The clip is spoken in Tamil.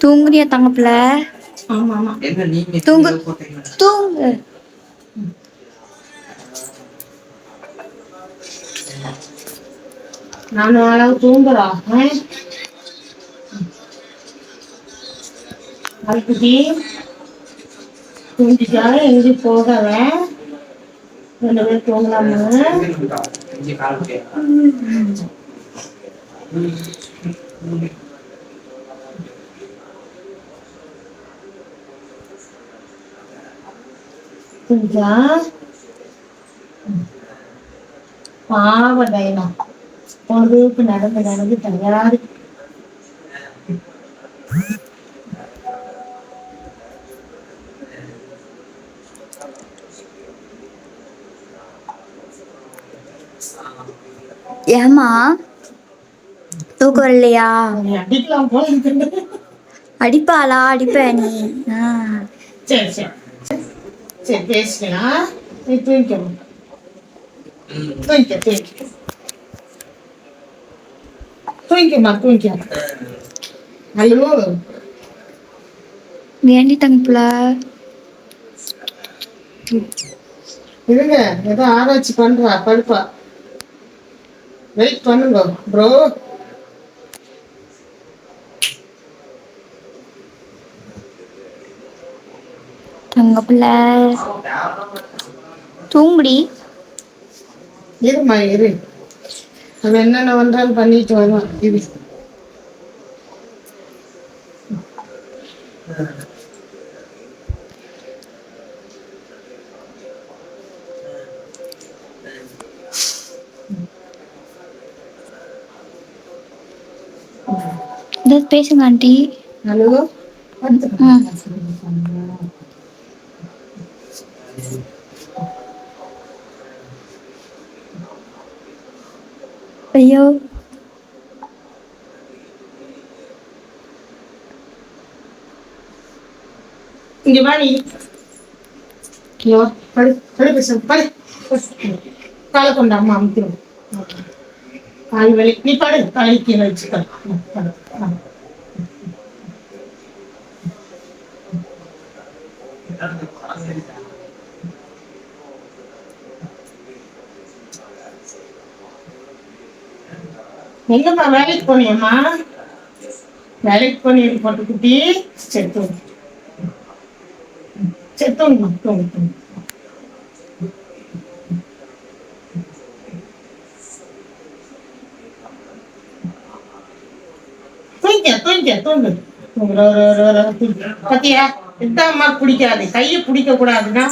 தூங்குறியா தங்கப்புல? ஆமா ஆமா. தூங்கு தூங்கு. நான் அளவு தூங்குறா அதுக்குட்டி தூங்கிட்டா எங்கி போகல. 2 பேர் தூங்கலாமா? தூங்கிட்டா பாவ டைனா பொழுதுக்கு நடந்து நடந்து தயாரு. ஏமா தூக்கம் வரலையா? அடிக்கலாம் போல இருக்கு. அடிப்பாளா? அடிப்ப நீ. சரி சரி சரி பேசிக்கலாம். நீ தூங்கிக்கணும். தூங்கிக்கமா தூங்கிக்க. ஐயோ வேண்டி தங்கப்புல. இருங்க ஏதோ ஆராய்ச்சி பண்றா படுப்பா. வெயிட் பண்ணுங்க ப்ரோ. தங்கப்புல தூங்குடி. இருமா இரு. அவன் என்னென்ன வந்தாலும் பண்ணிட்டு வருவான். இரு. பேசுங்க ஆண்டி. ஹலோ. ஐயோ இங்க வா நீ. ஐயோ படு படு பேச படு. காலை கொண்ட அம்மா அமுத்திடும். கால் வலி. நீ படு காலை கீழே வச்சு படு. எங்கம்மா வேலைக்கு போனியம்மா? வேலைக்கு போனியடி போட்டு குட்டி. செத்து செத்துங்கம்மா தூங்கு. தூங்கு. பத்தியா இதான் அம்மா பிடிக்காது. கையை பிடிக்க கூடாதுன்னா